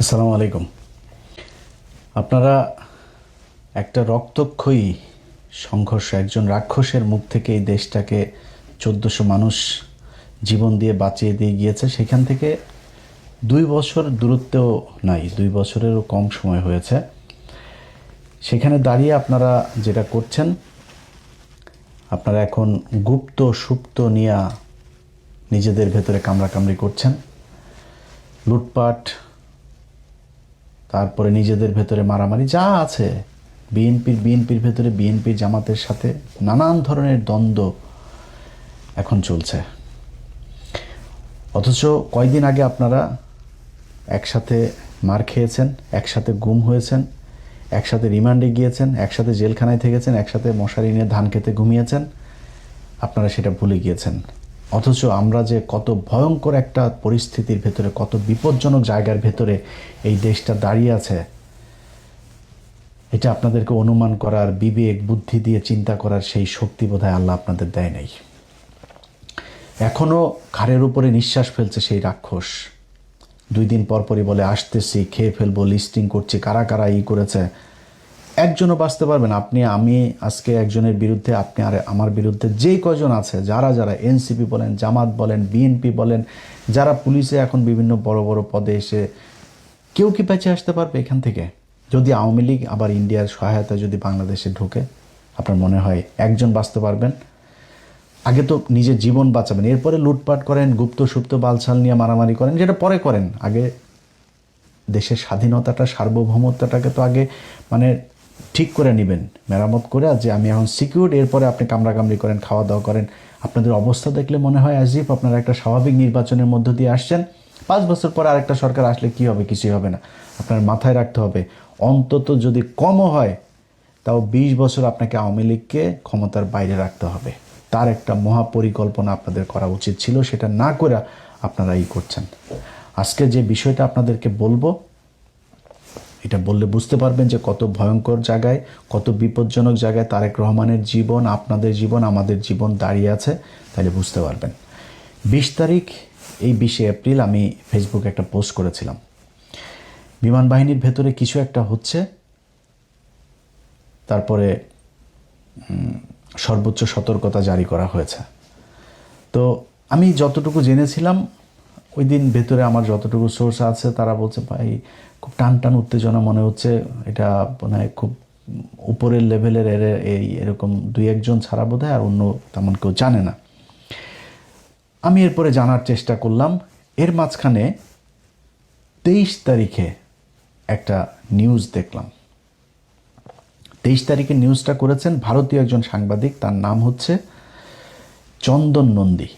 আসসালামু আলাইকুম। আপনারা একটা রক্তক্ষয়ী সংঘর্ষ, একজন রাক্ষসের মুখ থেকে এই দেশটাকে 1400 মানুষ জীবন দিয়ে বাঁচিয়ে দিয়ে গিয়েছে। সেখান থেকে 2 বছর দূরত্বেও নাই, 2 বছরেরও কম সময় হয়েছে। সেখানে দাঁড়িয়ে আপনারা যেটা করছেন, আপনারা এখন গুপ্ত সুপ্ত নিয়ে নিজেদের ভেতরে কামড়াকামড়ি করছেন, লুটপাট, তারপরে নিজেদের ভেতরে মারামারি যা আছে, বিএনপির ভেতরে বিএনপির জামাতের সাথে নানান ধরনের দ্বন্দ্ব এখন চলছে। অথচ কয়েকদিন আগে আপনারা একসাথে মার খেয়েছেন, একসাথে গুম হয়েছেন, একসাথে রিমান্ডে গিয়েছেন, একসাথে জেলখানায় থেকেছেন, একসাথে মশারি নিয়ে ধান খেতে ঘুমিয়েছেন। আপনারা সেটা ভুলে গিয়েছেন। অথচ আমরা যে কত ভয়ঙ্কর একটা পরিস্থিতির ভেতরে, কত বিপজ্জনক জায়গার ভেতরে এই দেশটা দাঁড়িয়ে আছে, এটা আপনাদেরকে অনুমান করার, বিবেক বুদ্ধি দিয়ে চিন্তা করার সেই শক্তি বোধহয় আল্লাহ আপনাদের দেয় নাই। এখনও ঘাড়ের উপরে নিঃশ্বাস ফেলছে সেই রাক্ষস। 2 দিন পরপরই বলে আসতেছি, খেয়ে ফেলবো, লিস্টিং করছি, কারা কারা করেছে। একজনও বাঁচতে পারবেন। আমি আজকে একজনের বিরুদ্ধে, আপনি আর আমার বিরুদ্ধে যে কয়জন আছে, যারা এনসিপি বলেন, জামাত বলেন, বিএনপি বলেন, যারা পুলিশে এখন বিভিন্ন বড় বড় পদে এসে, কেউ কি বেঁচে আসতে পারবে এখান থেকে? যদি আওয়ামী লীগ আবার ইন্ডিয়ার সহায়তা যদি বাংলাদেশে ঢোকে, আপনার মনে হয় একজন বাঁচতে পারবেন? আগে তো নিজের জীবন বাঁচাবেন, এরপরে লুটপাট করেন, গুপ্ত সুপ্ত বালছাল নিয়ে মারামারি করেন, যেটা পরে করেন। আগে দেশের স্বাধীনতাটা, সার্বভৌমত্বটাকে তো আগে ঠিক করে নেবেন, মেরামত করে, যে আমি এখন সিকিউর, এরপরে আপনি কামড়াকামড়ি করেন, খাওয়া দাওয়া করেন। আপনাদের অবস্থা দেখলে মনে হয় অ্যাজ ইফ আপনারা একটা স্বাভাবিক নির্বাচনের মধ্য দিয়ে আসছেন। 5 বছর পরে আরেকটা সরকার আসলে কি হবে? কিছুই হবে না। আপনার মাথায় রাখতে হবে, অন্তত যদি কমও হয়, তাও 20 বছর আপনাকে আওয়ামী লীগকে ক্ষমতার বাইরে রাখতে হবে। তার একটা মহাপরিকল্পনা আপনাদের করা উচিত ছিল, সেটা না করে আপনারা করছেন। আজকে যে বিষয়টা আপনাদেরকে বলবো, এটা বললে বুঝতে পারবেন যে কত ভয়ঙ্কর জায়গায়, কত বিপজ্জনক জায়গায় তারেক রহমানের জীবন, আপনাদের জীবন, আমাদের জীবন দাঁড়িয়ে আছে। তাহলে বুঝতে পারবেন। 20 তারিখ, এই 20 এপ্রিল আমি ফেসবুকে একটা পোস্ট করেছিলাম, বিমান বাহিনীর ভেতরে কিছু একটা হচ্ছে, তারপরে সর্বোচ্চ সতর্কতা জারি করা হয়েছে। তো আমি যতটুকু জেনেছিলাম, ওই দিন ভেতরে আমার যতটুকু সোর্স আছে, তারা বলছে ভাই খুব টান টান উত্তেজনা মনে হচ্ছে, এটা মনে হয় খুব উপরের লেভেলের, এরকম 2-1 জন ছাড়া বোধ হয় আর অন্য তেমন কেউ জানে না। আমি এরপরে জানার চেষ্টা করলাম। এর মাঝখানে 23 তারিখে একটা নিউজ দেখলাম। 23 তারিখে নিউজটা করেছেন ভারতীয় একজন সাংবাদিক, তার নাম হচ্ছে চন্দন নন্দী।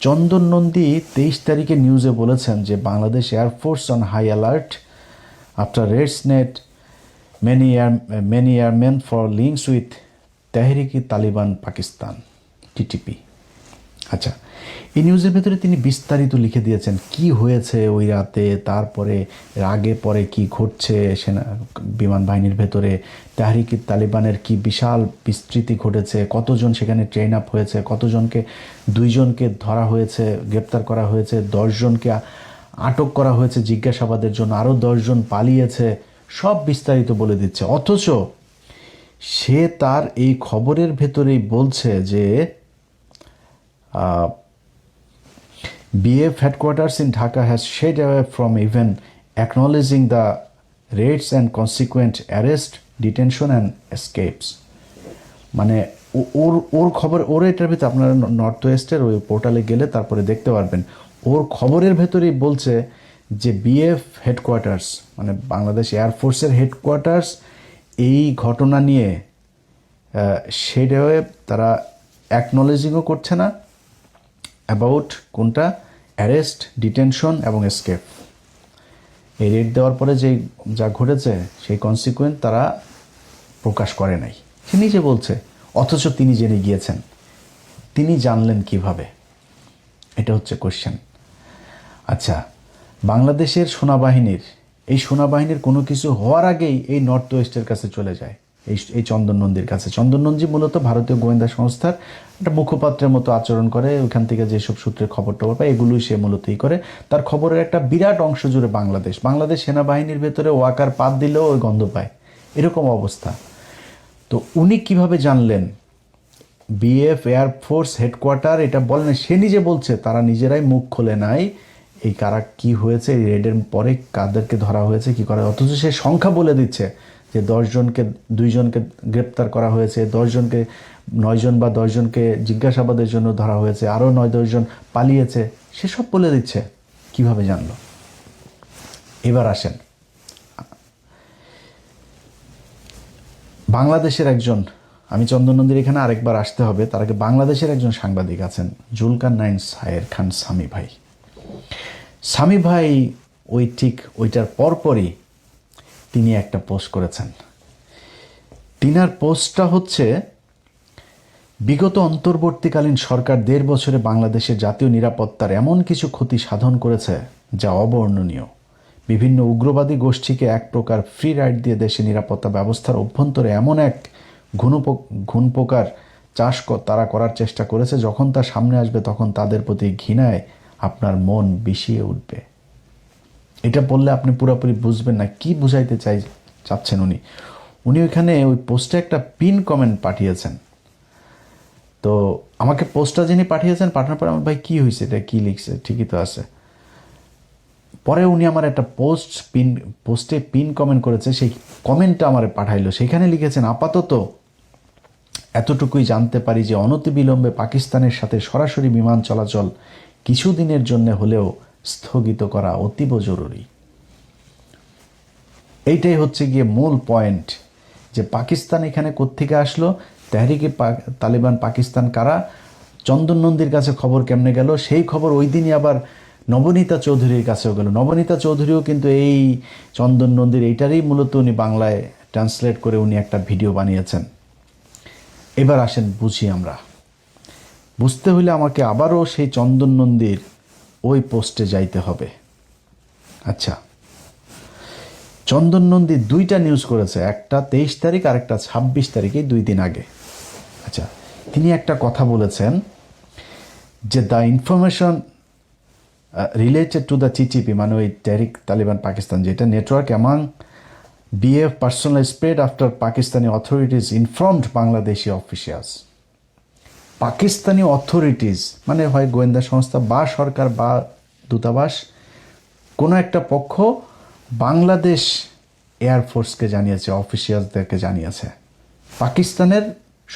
চন্দন নন্দী 23 তারিখে নিউজে বলেছেন যে Bangladesh air force on high alert after raids net many airmen for links with Tehriki Taliban Pakistan, TTP. আচ্ছা, এই নিউজের ভেতরে তিনি বিস্তারিত লিখে দিয়েছেন কি হয়েছে ওই রাতে, তারপরে আগে পরে কি ঘটছে, সেনা বিমান বাহিনীর ভেতরে তেহরিকি তালিবানের কি বিশাল বিস্তৃতি ঘটেছে, কতজন সেখানে ট্রেন আপ হয়েছে, কতজনকে, 2 জনকে ধরা হয়েছে, গ্রেপ্তার করা হয়েছে, 10 জনকে আটক করা হয়েছে জিজ্ঞাসাবাদের জন্য, আরও 10 জন পালিয়েছে, সব বিস্তারিত বলে দিচ্ছে। অথচ সে তার এই খবরের ভেতরেই বলছে যে BF headquarters in Dhaka has shied away from even acknowledging the raids and consequent arrest, detention and escapes. মানে ওর খবর, ওর এটার ভিতরে আপনারা নর্থ ওয়েস্টের ওই পোর্টালে গেলে তারপরে দেখতে পারবেন, ওর খবরের ভেতরেই বলছে যে BF হেডকোয়ার্টার্স, মানে বাংলাদেশ এয়ারফোর্সের হেডকোয়ার্টার্স, এই ঘটনা নিয়ে শেড অ্যাওয়ে, তারা অ্যাকনোলেজিংও করছে না অ্যাবাউট কোনটা, অ্যারেস্ট, ডিটেনশন এবং এসকেপ। এই রেড দেওয়ার পরে যা ঘটেছে সেই কনসিকুয়েন্ট তারা প্রকাশ করে নাই, সে নিজে বলছে। অথচ তিনি জেনে গিয়েছেন। তিনি জানলেন কিভাবে? এটা হচ্ছে কোশ্চেন। আচ্ছা, বাংলাদেশের সেনাবাহিনীর, এই সেনাবাহিনীর কোনো কিছু হওয়ার আগেই এই নর্থ ওয়েস্টের কাছে চলে যায়। এই চন্দন নন্দীর কাছে। চন্দন নন্দী মূলত ভারতীয় গোয়েন্দা সংস্থার একটা মুখপাত্রের মতো আচরণ করে, ওইখান থেকে যেসব সূত্রে খবর টবর পায় এগুলোই সে মূলতই করে। তার খবরের একটা বিরাট অংশ জুড়ে বাংলাদেশ সেনাবাহিনীর ভেতরে ওয়াকার পাত দিলেও ওই গন্ধ পায়, এরকম অবস্থা। তো উনি কিভাবে জানলেন? বিএফ এয়ারফোর্স হেডকোয়ার্টার এটা বলেন, সে নিজে বলছে তারা নিজেরাই মুখ খোলে নাই এই কারা কি হয়েছে, এই রেডের পরে কাদেরকে ধরা হয়েছে কি করা, অথচ সে সংখ্যা বলে দিচ্ছে যে 2জনকে গ্রেপ্তার করা হয়েছে, 9জন বা 10জনকে জিজ্ঞাসাবাদের জন্য ধরা হয়েছে, আরও 9-10জন পালিয়েছে, সেসব বলে দিচ্ছে। কিভাবে জানলো? এবার আসেন, বাংলাদেশের একজন, আমি চন্দন নন্দীর এখানে আরেকবার আসতে হবে, তার আগে বাংলাদেশের একজন সাংবাদিক আছেন, জুলকারনাইন সায়ের খান সামি ভাই। সামি ভাই ওইটার পরপরই তিনি একটা পোস্ট করেছেন। তিনার পোস্টটা হচ্ছে, বিগত অন্তর্বর্তীকালীন সরকার 1.5 বছরে বাংলাদেশের জাতীয় নিরাপত্তার এমন কিছু ক্ষতি সাধন করেছে যা অবর্ণনীয়। বিভিন্ন উগ্রবাদী গোষ্ঠীকে এক প্রকার ফ্রি রাইড দিয়ে দেশের নিরাপত্তা ব্যবস্থার অভ্যন্তরে এমন এক ঘুণপোকার চাষ তারা করার চেষ্টা করেছে, যখন তা সামনে আসবে তখন তাদের প্রতি ঘৃণায় আপনার মন বিষিয়ে উঠবে। এটা বললে আপনি পুরোপুরি বুঝবেন না কি বুঝাইতে চাচ্ছেন উনি ওইখানে ওই পোস্টে একটা পিন কমেন্ট পাঠিয়েছেন। তো আমাকে পোস্টটা যিনি পাঠিয়েছেন, পাঠানোর পরে আমার ভাই কী হয়েছে, এটা কী লিখছে, ঠিকই তো আছে। পরে উনি আমার একটা পোস্টে পিন কমেন্ট করেছে, সেই কমেন্টটা আমার পাঠাইলো। সেখানে লিখেছেন, আপাতত এতটুকুই জানতে পারি যে অনতিবিলম্বে পাকিস্তানের সাথে সরাসরি বিমান চলাচল কিছুদিনের জন্য হলেও স্থগিত করা অতীব জরুরি। এইটাই হচ্ছে গিয়ে মূল পয়েন্ট, যে পাকিস্তান এখানে কোত্থেকে আসলো, তেহরিকে তালিবান পাকিস্তান কারা, চন্দন নন্দীর কাছে খবর কেমনে গেল, সেই খবর ওই দিনই আবার নবনীতা চৌধুরীর কাছেও গেল। নবনীতা চৌধুরীও কিন্তু এই চন্দন নন্দীর এইটারই মূলত উনি বাংলায় ট্রান্সলেট করে উনি একটা ভিডিও বানিয়েছেন। এবার আসেন বুঝি আমরা। বুঝতে হলে আমাকে আবারও সেই চন্দন নন্দীর ওই পোস্টে যাইতে হবে। আচ্ছা, চন্দন নন্দী 2টা নিউজ করেছে, একটা 23 তারিখ আর একটা 26 তারিখে, 2 দিন আগে। আচ্ছা, তিনি একটা কথা বলেছেন যে the information related to the TTP, মানে ওই টেহরিক তালিবান পাকিস্তান, যেটা network among BF personal spread after Pakistani authorities informed Bangladeshi officials. Pakistani authorities মানে হয় গোয়েন্দা সংস্থা বা সরকার বা দূতাবাস, কোনো একটা পক্ষ বাংলাদেশ এয়ারফোর্সকে জানিয়েছে, অফিসিয়ালসদেরকে জানিয়েছে, পাকিস্তানের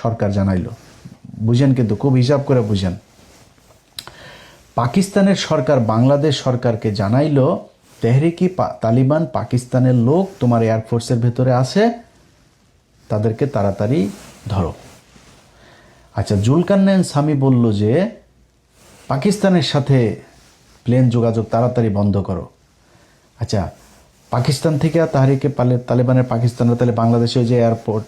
সরকার জানাইলো। বুঝেন, কিন্তু খুব হিসাব করে বুঝেন। পাকিস্তানের সরকার বাংলাদেশ সরকারকে জানাইলো, তেহরিকি তালিবান পাকিস্তানের লোক তোমার এয়ারফোর্সের ভেতরে আছে, তাদেরকে তাড়াতাড়ি ধরো। আচ্ছা, জুলকারনাইন সামি বলল যে পাকিস্তানের সাথে প্লেন যোগাযোগ তাড়াতাড়ি বন্ধ করো। আচ্ছা, পাকিস্তান থেকে তাহরিকে তালিবানের পাকিস্তানরা তাহলে বাংলাদেশে যে এয়ারপোর্ট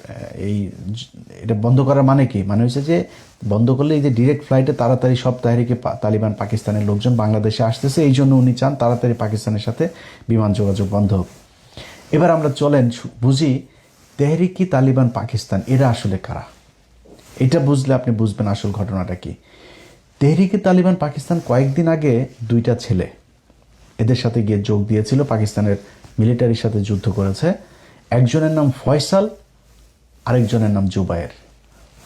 এটা বন্ধ করার মানে কি? মানে হচ্ছে যে বন্ধ করলে এই যে ডিরেক্ট ফ্লাইটে তাড়াতাড়ি সব তাহরিকে তালিবান পাকিস্তানের লোকজন বাংলাদেশে আসতেছে, এই জন্য উনি চান তাড়াতাড়ি পাকিস্তানের সাথে বিমান যোগাযোগ বন্ধ হোক। এবার আমরা চলেন বুঝি তেহরিকি তালিবান পাকিস্তান এরা আসলে কারা। এটা বুঝলে আপনি বুঝবেন আসল ঘটনাটা কি। তেহরিকি তালিবান পাকিস্তান কয়েকদিন আগে 2টা ছেলে এদের সাথে গিয়ে যোগ দিয়েছিল, পাকিস্তানের মিলিটারির সাথে যুদ্ধ করেছে। একজনের নাম ফয়সাল, আরেকজনের নাম জুবায়ের।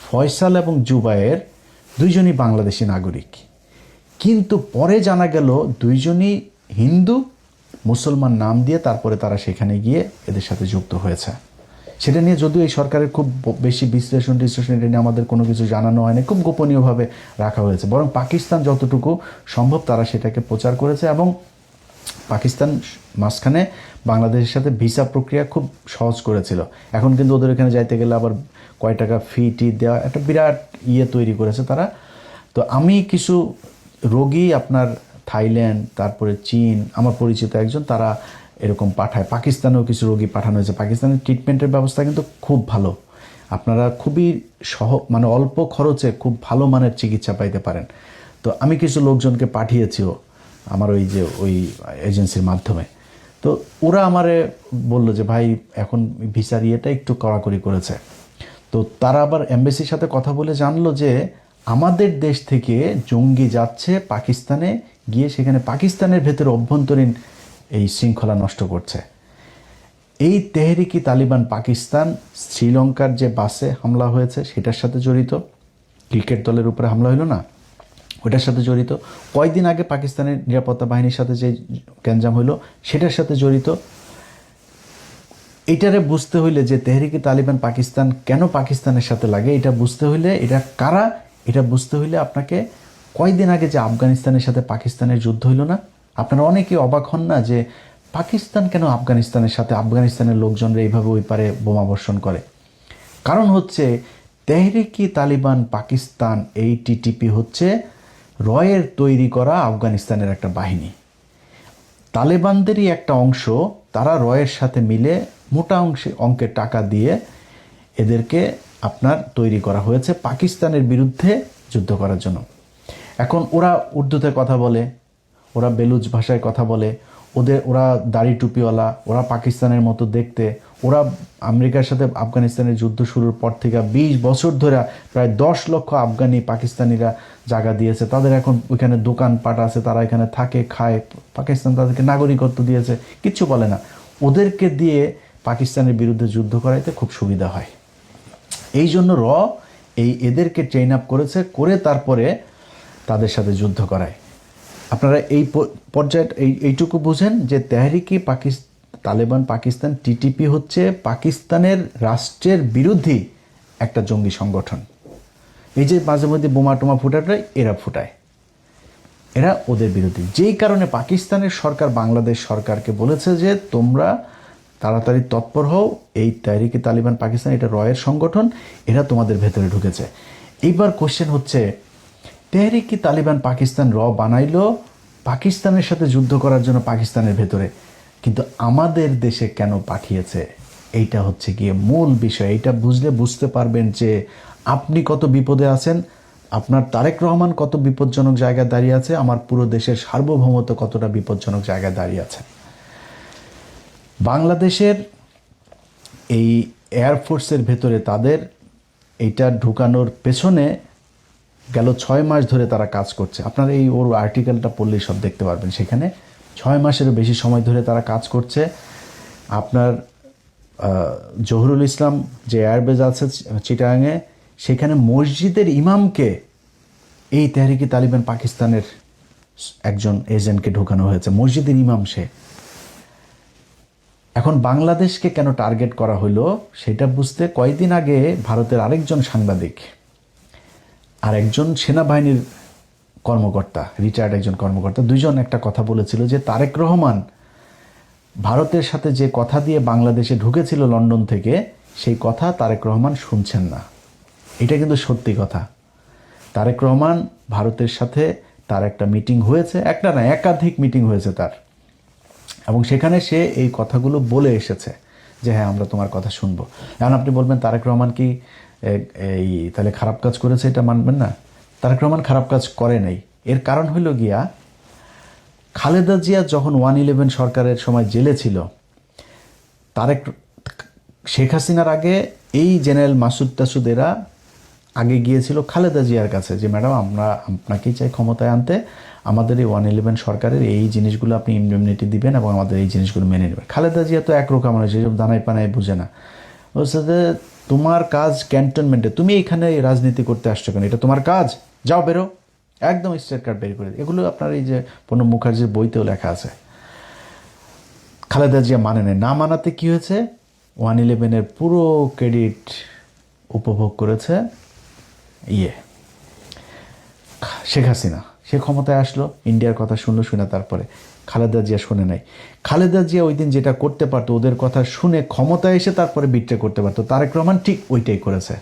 ফয়সাল এবং জুবায়ের 2জনই বাংলাদেশি নাগরিক, কিন্তু পরে জানা গেল 2জনই হিন্দু মুসলমান নাম দিয়ে তারপরে তারা সেখানে গিয়ে এদের সাথে যুক্ত হয়েছে। সেটা নিয়ে যদিও এই সরকারের খুব বেশি বিশ্লেষণ এটা নিয়ে আমাদের কোনো কিছু জানানো হয়নি, খুব গোপনীয়ভাবে রাখা হয়েছে। বরং পাকিস্তান যতটুকু সম্ভব তারা সেটাকে প্রচার করেছে, এবং পাকিস্তান মাঝখানে বাংলাদেশের সাথে ভিসা প্রক্রিয়া খুব সহজ করেছিল। এখন কিন্তু ওদের এখানে যাইতে গেলে আবার কয় টাকা ফি দেওয়া একটা বিরাট তৈরি করেছে তারা। তো আমি কিছু রোগী আপনার থাইল্যান্ড, তারপরে চীন, আমার পরিচিত একজন, তারা এরকম পাঠায়। পাকিস্তানেও কিছু রোগী পাঠানো হয়েছে। পাকিস্তানের ট্রিটমেন্টের ব্যবস্থা কিন্তু খুব ভালো, আপনারা খুবই মানে অল্প খরচে খুব ভালো মানের চিকিৎসা পাইতে পারেন। তো আমি কিছু লোকজনকে পাঠিয়েছিও আমার ওই এজেন্সির মাধ্যমে। তো ওরা আমারে বলল যে ভাই এখন ভিসার ইয়েটা একটু কড়াকড়ি করেছে। তো তারা আবার এমবেসির সাথে কথা বলে জানলো যে আমাদের দেশ থেকে জঙ্গি যাচ্ছে পাকিস্তানে, গিয়ে সেখানে পাকিস্তানের ভেতরে অভ্যন্তরীণ এই শৃঙ্খলা নষ্ট করছে। এই তেহরিকি তালিবান পাকিস্তান শ্রীলঙ্কার যে বাসে হামলা হয়েছে সেটার সাথে জড়িত, ক্রিকেট দলের উপরে হামলা হলো না, ওটার সাথে জড়িত। কয়েকদিন আগে পাকিস্তানের নিরাপত্তা বাহিনীর সাথে যে গ্যাঞ্জাম হইলো সেটার সাথে জড়িত। এটারে বুঝতে হইলে যে তেহরিকি তালিবান পাকিস্তান কেন পাকিস্তানের সাথে লাগে, এটা বুঝতে হইলে, এটা কারা, এটা বুঝতে হইলে আপনাকে কয়েকদিন আগে যে আফগানিস্তানের সাথে পাকিস্তানের যুদ্ধ হইল না, আপনারা অনেকেই অবাক হন না যে পাকিস্তান কেন আফগানিস্তানের সাথে, আফগানিস্তানের লোকজনরা এইভাবে ওই পারে বোমা বর্ষণ করে। কারণ হচ্ছে তেহরিকি তালিবান পাকিস্তান, এই টিটিপি হচ্ছে রয়ের তৈরি করা আফগানিস্তানের একটা বাহিনী। তালেবানদেরই একটা অংশ, তারা রয়ের সাথে মিলে মোটা অঙ্কের টাকা দিয়ে এদেরকে আপনার তৈরি করা হয়েছে পাকিস্তানের বিরুদ্ধে যুদ্ধ করার জন্য। এখন ওরা উর্দুতে কথা বলে, ওরা বেলুচ ভাষায় কথা বলে, ওরা দাড়ি টুপিওয়ালা, ওরা পাকিস্তানের মতো দেখতে। ওরা আমেরিকার সাথে আফগানিস্তানের যুদ্ধ শুরুর পর থেকে 20 বছর ধরে প্রায় 10 লক্ষ আফগানি পাকিস্তানিরা জায়গা দিয়েছে। তাদের এখন ওইখানে দোকানপাট আছে, তারা এখানে থাকে, খায়। পাকিস্তান তাদেরকে নাগরিকত্ব দিয়েছে, কিচ্ছু বলে না। ওদেরকে দিয়ে পাকিস্তানের বিরুদ্ধে যুদ্ধ করাইতে খুব সুবিধা হয়। এই জন্য এদেরকে ট্রেন আপ করেছে, করে তারপরে তাদের সাথে যুদ্ধ করায়। আপনারা এই পর্যায়ে এইটুকু বুঝেন যে তেহরিকি তালেবান পাকিস্তান টিটিপি হচ্ছে পাকিস্তানের রাষ্ট্রের বিরোধী একটা জঙ্গি সংগঠন। এই যে মাঝে মধ্যে বোমা টোমা ফুটায়, এরা ফুটায়, এরা ওদের বিরোধী। যেই কারণে পাকিস্তানের সরকার বাংলাদেশ সরকারকে বলেছে যে তোমরা তাড়াতাড়ি তৎপর হও, এই তেহরিকি তালিবান পাকিস্তান এটা রয়ের সংগঠন, এরা তোমাদের ভেতরে ঢুকেছে। এইবার কোশ্চেন হচ্ছে, তেহরিকি তালিবান পাকিস্তান বানাইলো পাকিস্তানের সাথে যুদ্ধ করার জন্য পাকিস্তানের ভেতরে, কিন্তু আমাদের দেশে কেন পাঠিয়েছে? এইটা হচ্ছে গিয়ে মূল বিষয়। এইটা বুঝতে পারবেন যে আপনি কত বিপদে আছেন, আপনার তারেক রহমান কত বিপজ্জনক জায়গায় দাঁড়িয়ে আছে, আমার পুরো দেশের সার্বভৌমত্ব কতটা বিপজ্জনক জায়গায় দাঁড়িয়ে আছে। বাংলাদেশের এই এয়ারফোর্সের ভেতরে তাদের এইটা ঢুকানোর পেছনে গেল 6 মাস ধরে তারা কাজ করছে। আপনারা এই ওর আর্টিকেলটা পড়লেই সব দেখতে পারবেন। সেখানে 6 মাসেরও বেশি সময় ধরে তারা কাজ করছে। আপনার জহুরুল ইসলাম যে এয়ারবেজ আছে চিটাগাংয়ে, সেখানে মসজিদের ইমামকে এই তেহরিকি তালিবান পাকিস্তানের একজন এজেন্টকে ঢোকানো হয়েছে। মসজিদের ইমাম সে। এখন বাংলাদেশকে কেন টার্গেট করা হলো সেটা বুঝতে কয়েকদিন আগে ভারতের আরেকজন সাংবাদিক আর একজন সেনাবাহিনীর কর্মকর্তা, রিটায়ার্ড একজন কর্মকর্তা, দুইজন একটা কথা বলেছিল যে তারেক রহমান ভারতের সাথে যে কথা দিয়ে বাংলাদেশে ঢুকেছিল লন্ডন থেকে, সেই কথা তারেক রহমান শুনছেন না। এটা কিন্তু সত্যি কথা। তারেক রহমান ভারতের সাথে তার একটা মিটিং হয়েছে, একটা না একাধিক মিটিং হয়েছে তার, এবং সেখানে সে এই কথাগুলো বলে এসেছে যে হ্যাঁ আমরা তোমার কথা শুনবো। এখন আপনি বলবেন তারেক রহমান কি এই তাহলে খারাপ কাজ করেছে, এটা মানবেন না? তারেক রহমান খারাপ কাজ করে নাই। এর কারণ হইল গিয়া, খালেদা জিয়া যখন 111 সরকারের সময় জেলে ছিল, শেখ হাসিনার আগে এই জেনারেল মাসুদ টাসুদ এরা আগে গিয়েছিল খালেদা জিয়ার কাছে যে ম্যাডাম আমরা আপনাকেই চাই ক্ষমতায় আনতে, আমাদের এই 111 সরকারের এই জিনিসগুলো আপনি ইমডিউনিটি দিবেন এবং আমাদের এই জিনিসগুলো মেনে নেবেন। খালেদা জিয়া তো একরকম মানুষ, এসব দানায় পানায় বুঝে না। বলছে যে তোমার কাজ ক্যান্টনমেন্টে, তুমি এখানে রাজনীতি করতে আসছো কেন? এটা তোমার কাজ, যাও বেরো। একদম স্ট্রেট কার্ড বের করে। এগুলো আপনার এই যে প্রণব মুখার্জির বইতেও লেখা আছে। খালেদা জিয়া মানে নেই। না মানাতে কি হয়েছে, 111 পুরো ক্রেডিট উপভোগ করেছে শেখ হাসিনা। সে ক্ষমতায় আসলো, ইন্ডিয়ার কথা শুনলো, শুনে তারপরে খালেদা জিয়া শুনে নাই। খালেদা জিয়া ওই দিন যেটা করতে পারতো, ওদের কথা শুনে ক্ষমতায় এসে তারপরে বিট্রে করতে পারতো। তারেক রহমান ঠিক ওইটাই করেছে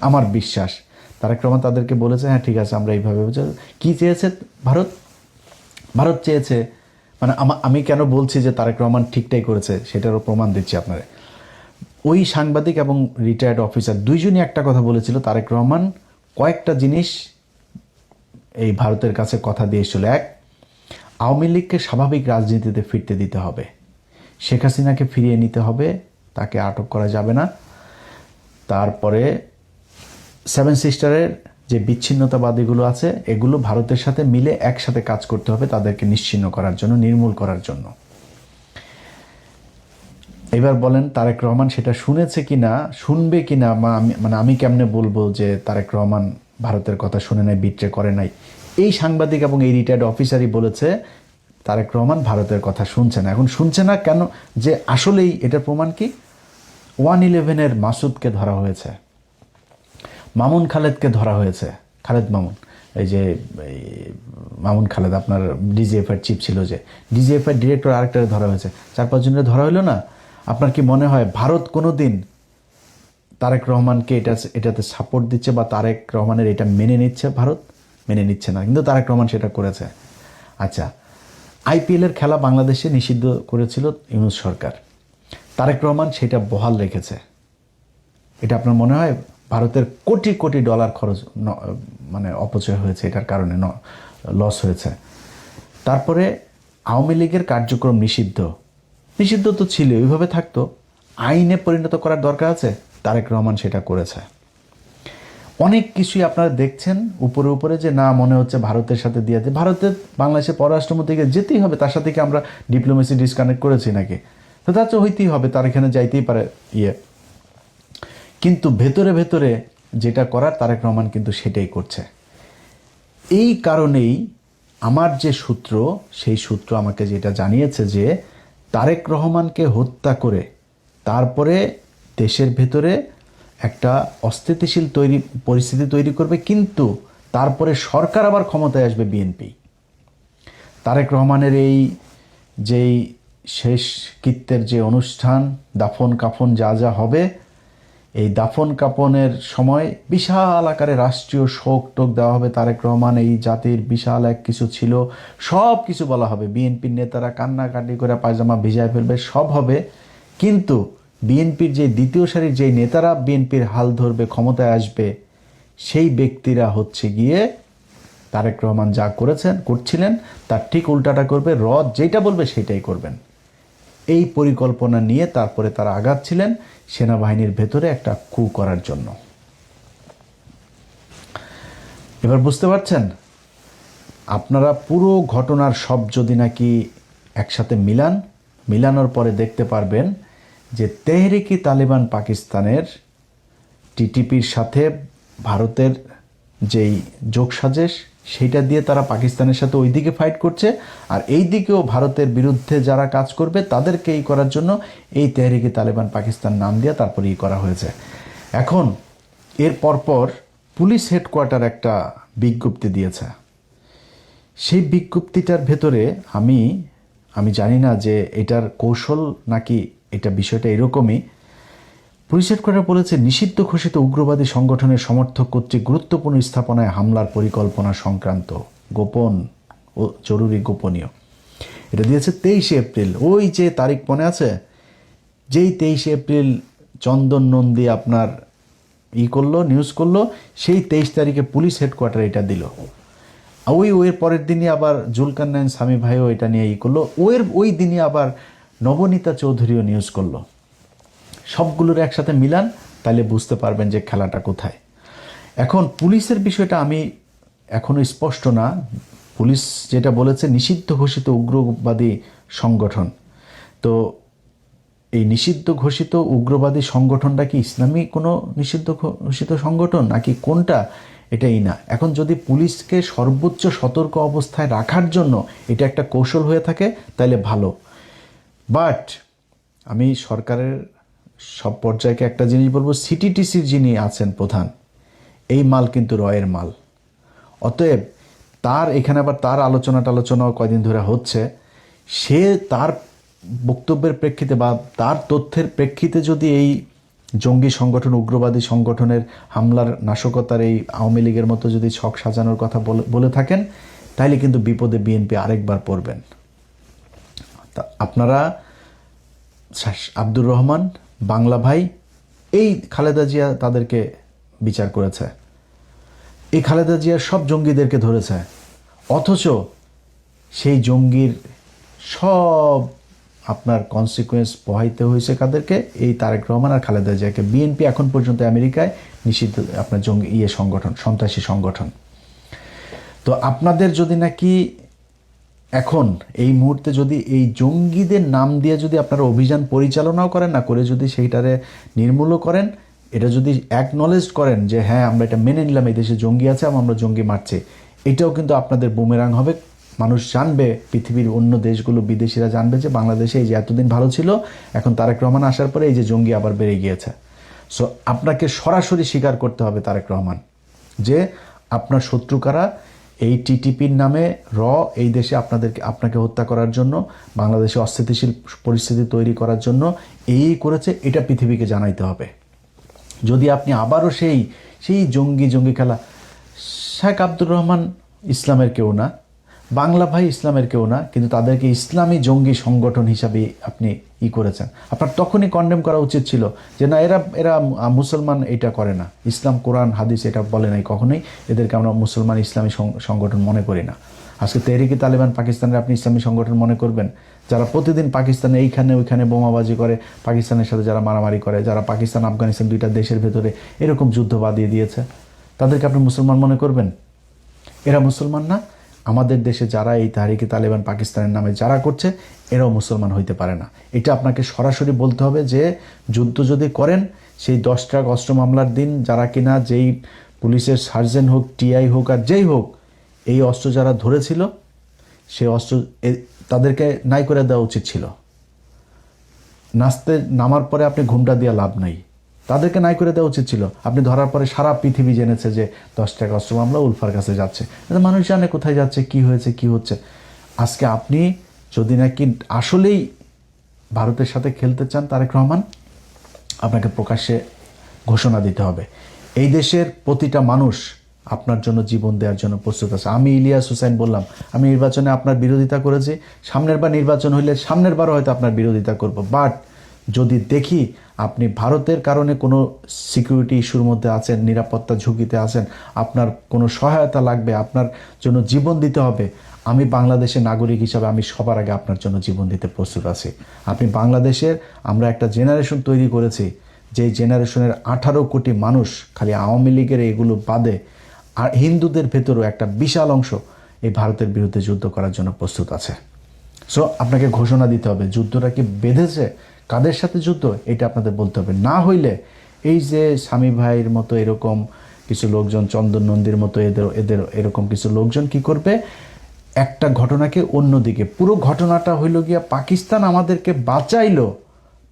আমার বিশ্বাস। তারেক রহমান তাদেরকে বলেছে হ্যাঁ ঠিক আছে আমরা এইভাবে। কি চেয়েছে ভারত চেয়েছে, মানে আমি কেন বলছি যে তারেক রহমান ঠিকটাই করেছে সেটারও প্রমাণ দিচ্ছি আপনারা। ওই সাংবাদিক এবং রিটায়ার্ড অফিসার দুইজনই একটা কথা বলেছিল, তারেক রহমান কয়েকটা জিনিস এই ভারতের কাছে কথা দিয়েছিল। এক, আওয়ামী লীগকে স্বাভাবিক রাজনীতিতে ফিরতে দিতে হবে। শেখ হাসিনাকে ফিরিয়ে নিতে হবে, তাকে আটক করা যাবে না। তারপরে সেভেন সিস্টারের যে বিচ্ছিন্নতাবাদীগুলো আছে এগুলো ভারতের সাথে মিলে একসাথে কাজ করতে হবে তাদেরকে নিশ্চিহ্ন করার জন্য, নির্মূল করার জন্য। এবার বলেন তারেক রহমান সেটা শুনেছে কিনা, শুনবে কিনা, মানে আমি কেমনে বলবো যে তারেক রহমান ভারতের কথা শুনে নাই, বিট্রে করে নাই? এই সাংবাদিক এবং এই রিটায়ার্ড অফিসারই বলেছে তারেক রহমান ভারতের কথা শুনছে না। এখন শুনছে না কেন, যে আসলেই এটার প্রমাণ কি? 111-এর মাসুদকে ধরা হয়েছে, মামুন খালেদকে ধরা হয়েছে, খালেদ মামুন, এই যে মামুন খালেদ আপনার ডিজিএফআই চিফ ছিল, যে ডিজিএফআই ডিরেক্টর আরেকটারে ধরা হয়েছে, 4-5 জনের ধরা হইলো না? আপনার কি মনে হয় ভারত কোনো দিন তারেক রহমানকে এটাতে সাপোর্ট দিচ্ছে বা তারেক রহমানের এটা মেনে নিচ্ছে? ভারত মেনে নিচ্ছে না, কিন্তু তারেক রহমান সেটা করেছে। আচ্ছা, আইপিএলের খেলা বাংলাদেশে নিষিদ্ধ করেছিল ইউনূস সরকার, তারেক রহমান সেটা বহাল রেখেছে। এটা আপনার মনে হয় ভারতের কোটি কোটি ডলার খরচ মানে অপচয় হয়েছে, এটার কারণে লস হয়েছে? তারপরে আওয়ামী লীগের কার্যক্রম নিষিদ্ধ তো ছিল, ওইভাবে থাকতো, আইনে পরিণত করার দরকার আছে, তারেক রহমান সেটা করেছে। অনেক কিছুই আপনারা দেখছেন উপরে উপরে, যে না মনে হচ্ছে ভারতের সাথে দিয়ে, ভারতের বাংলাদেশের পররাষ্ট্রমন্ত্রীকে যেতেই হবে, তার সাথে কি আমরা ডিপ্লোমেসি ডিসকানেক্ট করেছি নাকি? তো তার তো হইতেই হবে, তার এখানে যাইতেই পারে কিন্তু ভেতরে ভেতরে যেটা করার তারেক রহমান কিন্তু সেটাই করছে। এই কারণেই আমার যে সূত্র, সেই সূত্র আমাকে যেটা জানিয়েছে যে তারেক রহমানকে হত্যা করে তারপরে দেশের ভেতরে একটা অস্থিতিশীল পরিস্থিতি তৈরি করবে, কিন্তু তারপরে সরকার আবার ক্ষমতায় আসবে বিএনপি। তারেক রহমানের এই যেই শেষ কৃত্যের যে অনুষ্ঠান, দাফন কাফন যা যা হবে, এই দাফন কাফনের সময় বিশাল আকারে রাষ্ট্রীয় শোক টোক দেওয়া হবে। তারেক রহমান এই জাতির বিশাল এক কিছু ছিল, সব কিছু বলা হবে। বিএনপির নেতারা কান্নাকাটি করে পায়জামা ভিজায় ফেলবে, সব হবে। কিন্তু বিএনপির যে দ্বিতীয় সারির যেই নেতারা বিএনপির হাল ধরবে, ক্ষমতায় আসবে, সেই ব্যক্তিরা হচ্ছে গিয়ে তারেক রহমান যা করছিলেন তার ঠিক উল্টাটা করবে। যেটা বলবে সেটাই করবেন, এই পরিকল্পনা নিয়ে তারপরে তারা আগাচ্ছিলেন সেনাবাহিনীর ভেতরে একটা কু করার জন্য। এবার বুঝতে পারছেন আপনারা পুরো ঘটনার সব যদি নাকি একসাথে মিলানোর পরে দেখতে পারবেন যে তেহরিকি তালিবান পাকিস্তানের টিটিপির সাথে ভারতের যেই যোগসাজেশ, সেইটা দিয়ে তারা পাকিস্তানের সাথে ওই দিকে ফাইট করছে, আর এই দিকেও ভারতের বিরুদ্ধে যারা কাজ করবে তাদেরকে এই করার জন্য এই তেহরিকি তালিবান পাকিস্তান নাম দিয়ে তারপরে করা হয়েছে। এখন এর পরপর পুলিশ হেডকোয়ার্টার একটা বিজ্ঞপ্তি দিয়েছে। সেই বিজ্ঞপ্তিটার ভেতরে আমি জানি না যে এটার কৌশল নাকি এটা বিষয়টা এরকমই। পুলিশ হেডকোয়ার্টার বলেছে, নিষিদ্ধ ঘোষিত উগ্রবাদী সংগঠনের সমর্থক কর্তৃক গুরুত্বপূর্ণ স্থাপনায় হামলার পরিকল্পনা সংক্রান্ত গোপন ও জরুরি গোপনীয়। এটা দিয়েছে 23 এপ্রিল। ওই যে তারিখ মনে আছে, যেই 23 এপ্রিল চন্দন নন্দী আপনার নিউজ করলো, সেই 23 তারিখে পুলিশ হেডকোয়ার্টার এটা দিল। ওই পরের দিনই আবার জুলকারনাইন স্বামী ভাইও এটা নিয়ে করলো। ওই দিনই আবার নবনীতা চৌধুরীও নিউজ করলো। সবগুলোর একসাথে মিলান, তাহলে বুঝতে পারবেন যে খেলাটা কোথায়। এখন পুলিশের বিষয়টা আমি এখনো স্পষ্ট না। পুলিশ যেটা বলেছে নিষিদ্ধ ঘোষিত উগ্রবাদী সংগঠন, তো এই নিষিদ্ধ ঘোষিত উগ্রবাদী সংগঠনটা কি ইসলামী কোনো নিষিদ্ধ ঘোষিত সংগঠন নাকি কোনটা, এটাই না। এখন যদি পুলিশকে সর্বোচ্চ সতর্ক অবস্থায় রাখার জন্য এটা একটা কৌশল হয়ে থাকে তাহলে ভালো। বাট আমি সরকারের সব পর্যায়কে একটা জিনিস বলবো, সিটিটিসির যিনি আছেন প্রধান, এই মাল কিন্তু রয়ের মাল। অতএব তার এখানে আবার তার আলোচনাও কয়দিন ধরে হচ্ছে, সে তার বক্তব্যের প্রেক্ষিতে বা তার তথ্যের প্রেক্ষিতে যদি এই জঙ্গি সংগঠন, উগ্রবাদী সংগঠনের হামলার নাশকতার এই আওয়ামী লীগের মতো যদি ছক সাজানোর কথা বলে থাকেন, তাহলে কিন্তু বিপদে বিএনপি আরেকবার পড়বেন। তা আপনারা আব্দুর রহমান, বাংলা ভাই, এই খালেদা জিয়া তাদেরকে বিচার করেছে, এই খালেদা জিয়ার সব জঙ্গিদেরকে ধরেছে, অথচ সেই জঙ্গির সব আপনার কনসিকুয়েন্স পোহাইতে হয়েছে কাদেরকে? এই তারেক রহমান আর খালেদা জিয়াকে। বিএনপি এখন পর্যন্ত আমেরিকায় নিষিদ্ধ আপনার জঙ্গি সংগঠন, সন্ত্রাসী সংগঠন। তো আপনাদের যদি নাকি এখন এই মুহূর্তে যদি এই জঙ্গিদের নাম দিয়ে যদি আপনারা অভিযান পরিচালনাও করেন, না করে যদি সেইটারে নির্মূলও করেন, এটা যদি অ্যাকনলেজ করেন যে হ্যাঁ আমরা এটা মেনে নিলাম এই দেশে জঙ্গি আছে এবং আমরা জঙ্গি মারছি, এটাও কিন্তু আপনাদের বুমেরাং হবে। মানুষ জানবে, পৃথিবীর অন্য দেশগুলো, বিদেশিরা জানবে যে বাংলাদেশে এই যে এতদিন ভালো ছিল, এখন তারেক রহমান আসার পরে এই যে জঙ্গি আবার বেড়ে গিয়েছে। সো আপনাকে সরাসরি স্বীকার করতে হবে তারেক রহমান যে আপনার শত্রু কারা। এই টিটিপির নামে এই দেশে আপনাকে হত্যা করার জন্য, বাংলাদেশে অস্থিতিশীল পরিস্থিতি তৈরি করার জন্য এই করেছে, এটা পৃথিবীকে জানাইতে হবে। যদি আপনি আবারও সেই জঙ্গি খেলা, শেখ আব্দুর রহমান ইসলামের কেউ না, বাংলা ভাই ইসলামের কেউ না, কিন্তু তাদেরকে ইসলামী জঙ্গি সংগঠন হিসাবে আপনি করেছেন। আপনার তখনই কন্ডেম করা উচিত ছিল যে না, এরা মুসলমান, এটা করে না, ইসলাম কোরআন হাদিস এটা বলে নাই কখনোই, এদেরকে আমরা মুসলমান ইসলামী সংগঠন মনে করি না। আজকে তেহরিকে তালেবান পাকিস্তানের আপনি ইসলামী সংগঠন মনে করবেন? যারা প্রতিদিন পাকিস্তানে এইখানে ওইখানে বোমাবাজি করে, পাকিস্তানের সাথে যারা মারামারি করে, যারা পাকিস্তান আফগানিস্তান দুইটা দেশের ভেতরে এরকম যুদ্ধ বাঁধিয়ে দিয়েছে, তাদেরকে আপনি মুসলমান মনে করবেন? এরা মুসলমান না। আমাদের দেশে যারা এই তাহরিকে তালেবান পাকিস্তানের নামে যারা করছে, এরাও মুসলমান হইতে পারে না। এটা আপনাকে সরাসরি বলতে হবে যে যুদ্ধ যদি করেন, সেই 10 ট্রাক অস্ত্র মামলার দিন যারা কিনা, যেই পুলিশের সার্জেন্ট হোক, টিআই হোক আর যেই হোক, এই অস্ত্র যারা ধরেছিল, সেই অস্ত্র তাদেরকে নাই করে দেওয়া উচিত ছিল। নামার পরে আপনি ঘুমটা দিয়ে লাভ নাই, তাদেরকে নাই করে দেওয়া উচিত ছিল। আপনি ধরার পরে সারা পৃথিবী জেনেছে যে 10 টাকা অস্ত্র মামলা উলফার কাছে যাচ্ছে, মানুষ জানে কোথায় যাচ্ছে, কি হয়েছে, কি হচ্ছে। আজকে আপনি যদি নাকি আসলেই ভারতের সাথে খেলতে চান তারেক রহমান, আপনাকে প্রকাশ্যে ঘোষণা দিতে হবে এই দেশের প্রতিটা মানুষ আপনার জন্য জীবন দেওয়ার জন্য প্রস্তুত আছে। আমি ইলিয়াস হুসাইন বললাম, আমি নির্বাচনে আপনার বিরোধিতা করেছি, সামনের বার নির্বাচন হইলে সামনের বারও হয়তো আপনার বিরোধিতা করব। বাট যদি দেখি আপনি ভারতের কারণে কোনো সিকিউরিটি ইস্যুর মধ্যে আছেন, নিরাপত্তা ঝুঁকিতে আছেন, আপনার কোনো সহায়তা লাগবে, আপনার জন্য জীবন দিতে হবে, আমি বাংলাদেশের নাগরিক হিসাবে আমি সবার আগে আপনার জন্য জীবন দিতে প্রস্তুত আছি। আপনি বাংলাদেশের, আমরা একটা জেনারেশন তৈরি করেছি, যে জেনারেশনের 18 কোটি মানুষ, খালি আওয়ামী লীগের এগুলো বাদে আর হিন্দুদের ভেতরেও একটা বিশাল অংশ এই ভারতের বিরুদ্ধে যুদ্ধ করার জন্য প্রস্তুত আছে। সো আপনাকে ঘোষণা দিতে হবে যুদ্ধটা কি বেঁধেছে, কাদের সাথে যুদ্ধ, এটা আপনাদের বলতে হবে। না হইলে এই যে স্বামী ভাইয়ের মতো এরকম কিছু লোকজন, চন্দন নন্দীর মতো এদের এরকম কিছু লোকজন কি করবে, একটা ঘটনাকে অন্যদিকে, পুরো ঘটনাটা হইল গিয়া পাকিস্তান আমাদেরকে বাঁচাইলো,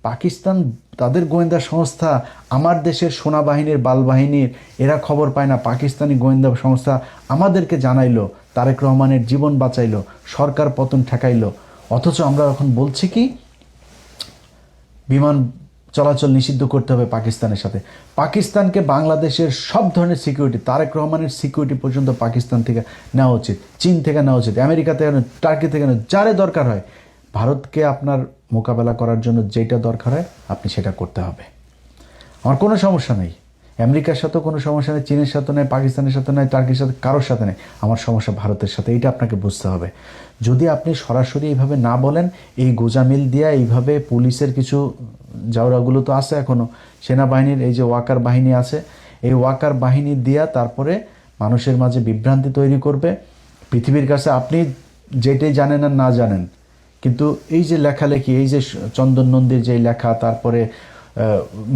পাকিস্তান তাদের গোয়েন্দা সংস্থা আমার দেশের সেনাবাহিনীর বালবাহিনীর এরা খবর পায় না, পাকিস্তানি গোয়েন্দা সংস্থা আমাদেরকে জানাইলো, তারেক রহমানের জীবন বাঁচাইলো, সরকার পতন ঠেকাইলো। অথচ আমরা এখন বলছি কি বিমান চলাচল নিষিদ্ধ করতে হবে পাকিস্তানের সাথে। পাকিস্তানকে বাংলাদেশের সব ধরনের সিকিউরিটি, তারেক রহমানের সিকিউরিটি পর্যন্ত পাকিস্তান থেকে নেওয়া উচিত, চীন থেকে নেওয়া উচিত, আমেরিকা থেকে, টার্কি থেকে, যারে দরকার হয়। ভারতকে আপনার মোকাবেলা করার জন্য যেটা দরকার হয় আপনি সেটা করতে হবে। আমার কোনো সমস্যা নেই, আমেরিকার সাথেও কোনো সমস্যা নেই, চীনের সাথে নেই, পাকিস্তানের সাথে নেই, টার্কির সাথে, কারোর সাথে নেই। আমার সমস্যা ভারতের সাথে, এইটা আপনাকে বুঝতে হবে। যদি আপনি সরাসরি এইভাবে না বলেন, এই গোজামিল দিয়া এইভাবে পুলিশের কিছু জাউরাগুলো তো আছে এখনও, সেনাবাহিনীর এই যে ওয়াকার বাহিনী আছে, এই ওয়াকার বাহিনী দিয়া তারপরে মানুষের মাঝে বিভ্রান্তি তৈরি করবে। পৃথিবীর কাছে আপনি যেটাই জানেন আর না জানেন, কিন্তু এই যে লেখালেখি, এই যে চন্দন নন্দীর যে লেখা, তারপরে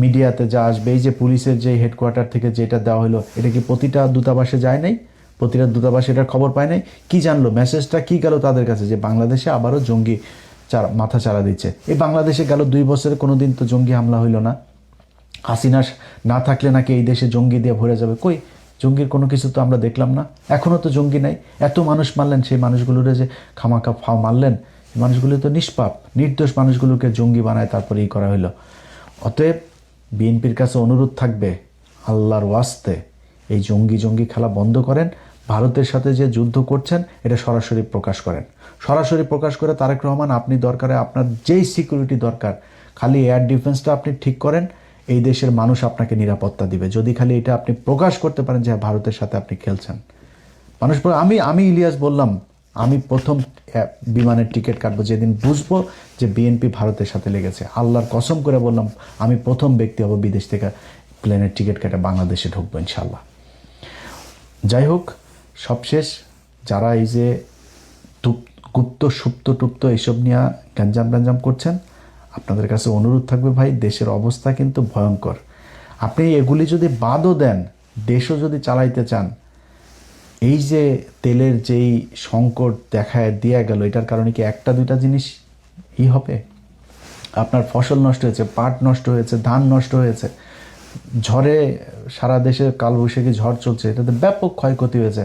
মিডিয়াতে যা আসবে, এই যে পুলিশের যে হেডকোয়ার্টার থেকে যেটা দেওয়া হলো, এটা কি প্রতিটা দূতাবাসে যায় নাই? প্রতিটা দূতাবাসে এটার খবর পায় নাই? কি জানলো, মেসেজটা কি গেল তাদের কাছে যে বাংলাদেশে আবারও জঙ্গি মাথা চারা দিচ্ছে? এই বাংলাদেশে গেল 2 বছরে কোনো দিন তো জঙ্গি হামলা হইল না। হাসিনা না থাকলে নাকি এই দেশে জঙ্গি দিয়ে ভরে যাবে, কই জঙ্গির কোনো কিছু তো আমরা দেখলাম না, এখনও তো জঙ্গি নাই। এত মানুষ মারলেন, সেই মানুষগুলোরে যে খামাখা ফাও মারলেন, মানুষগুলো তো নিষ্পাপ, নির্দোষ মানুষগুলোকে জঙ্গি বানায় তারপরে করা হইলো। অতএব বিএনপির কাছে অনুরোধ থাকবে, আল্লাহর ওয়াস্তে এই জঙ্গি খেলা বন্ধ করেন। ভারতের সাথে যে যুদ্ধ করছেন এটা সরাসরি প্রকাশ করেন, সরাসরি প্রকাশ করে তারেক রহমান আপনি দরকারে আপনার যেই সিকিউরিটি দরকার, খালি এয়ার ডিফেন্সটা আপনি ঠিক করেন, এই দেশের মানুষ আপনাকে নিরাপত্তা দিবে। যদি খালি এটা আপনি প্রকাশ করতে পারেন যে ভারতের সাথে আপনি খেলছেন, মানুষ আমি ইলিয়াস বললাম, আমি প্রথম বিমানের টিকিট কাটবো যেদিন বুঝবো যে বিএনপি ভারতের সাথে লেগেছে। আল্লাহর কসম করে বললাম, আমি প্রথম ব্যক্তি হব বিদেশ থেকে প্লেনের টিকিট কেটে বাংলাদেশে ঢুকবো ইনশাল্লাহ। যাই হোক, সবশেষ যারা এই যে গুপ্ত সুপ্ত টুপ্ত এইসব নিয়ে গ্যাঞ্জাম করছেন, আপনাদের কাছে অনুরোধ থাকবে ভাই, দেশের অবস্থা কিন্তু ভয়ঙ্কর। আপনি এগুলি যদি বাদও দেন, দেশও যদি চালাইতে চান, এই যে তেলের যেই সংকট দেখায় দিয়া গেল, এটার কারণে কি একটা দুইটা জিনিস হবে? আপনার ফসল নষ্ট হয়েছে, পাট নষ্ট হয়েছে, ধান নষ্ট হয়েছে, ঝড়ে সারা দেশে কালবৈশাখী ঝড় চলছে, এটাতে ব্যাপক ক্ষয়ক্ষতি হয়েছে।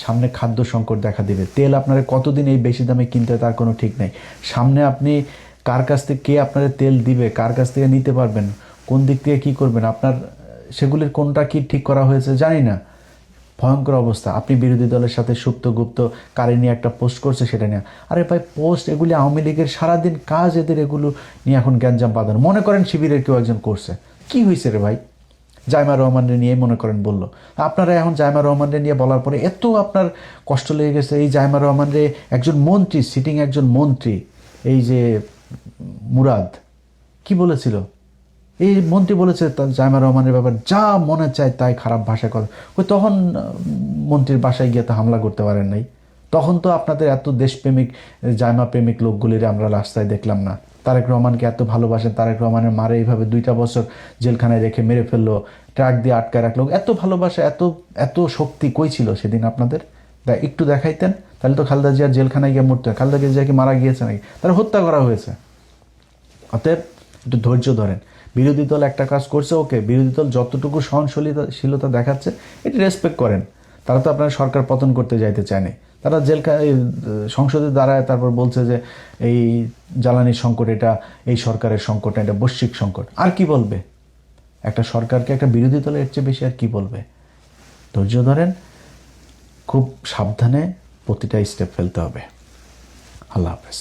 সামনে খাদ্য সংকট দেখা দিবে। তেল আপনারা কতদিন এই বেশি দামে কিনতে তার কোনো ঠিক নেই। সামনে আপনি কার কাছ থেকে কে আপনার তেল দিবে, কার কাছ থেকে নিতে পারবেন, কোন দিক থেকে কী করবেন, আপনার সেগুলির কোনটা কি ঠিক করা হয়েছে জানি না। ভয়ঙ্কর অবস্থা। আপনি বিরোধী দলের সাথে সুপ্ত গুপ্ত কারে নিয়ে একটা পোস্ট করছে, সেটা নিয়ে, আরে ভাই পোস্ট এগুলি আওয়ামী লীগের সারাদিন কাজ, এদের এগুলো নিয়ে এখন গ্যাঞ্জাম বাঁধানো। মনে করেন শিবিরের কেউ একজন করছে, কি হয়েছে রে ভাই? জাইমা রহমানরে নিয়ে মনে করেন বললো, আপনারা এখন জাইমা রহমানরে নিয়ে বলার পরে এত আপনার কষ্ট লেগে গেছে। এই জাইমা রহমানরে একজন মন্ত্রী, সিটিং একজন মন্ত্রী, এই যে মুরাদ কি বলেছিল, এই মন্ত্রী বলেছে জাইমা রহমানের ব্যাপার যা মনে চায় তাই খারাপ ভাষা কথা। ওই তখন মন্ত্রীর বাসায় গিয়ে তো হামলা করতে পারেন নাই? তখন তো আপনাদের এত দেশপ্রেমিক জাইমা প্রেমিক লোকগুলির আমরা রাস্তায় দেখলাম না। তারেক রহমানকে এত ভালোবাসেন, তারেক রহমানের মারে এইভাবে 2টা বছর জেলখানায় রেখে মেরে ফেললো, ট্রাক দিয়ে আটকায় রাখলো। এত ভালোবাসা, এত শক্তি কই ছিল সেদিন আপনাদের? একটু দেখাইতেন, তাহলে তো খালেদা জিয়ার জেলখানায় গিয়ে মরতে হয়। খালেদা জিয়া কি মারা গিয়েছে নাকি? তারা হত্যা করা হয়েছে। অতএব একটু ধৈর্য ধরেন। বিরোধী দল একটা কাজ করছে, ওকে, বিরোধী দল যতটুকু সহনশীলতা দেখাচ্ছে এটি রেসপেক্ট করেন। তারা তো আপনার সরকার পতন করতে যাইতে চায়নি। তারা সংসদে দাঁড়ায় তারপর বলছে যে এই জ্বালানির সংকট এটা এই সরকারের সংকট, এটা বৈশ্বিক সংকট। আর কি বলবে একটা সরকারকে, একটা বিরোধী দলের এর চেয়ে বেশি আর কি বলবে? ধৈর্য ধরেন, খুব সাবধানে প্রতিটা স্টেপ ফেলতে হবে। আল্লাহ হাফেজ।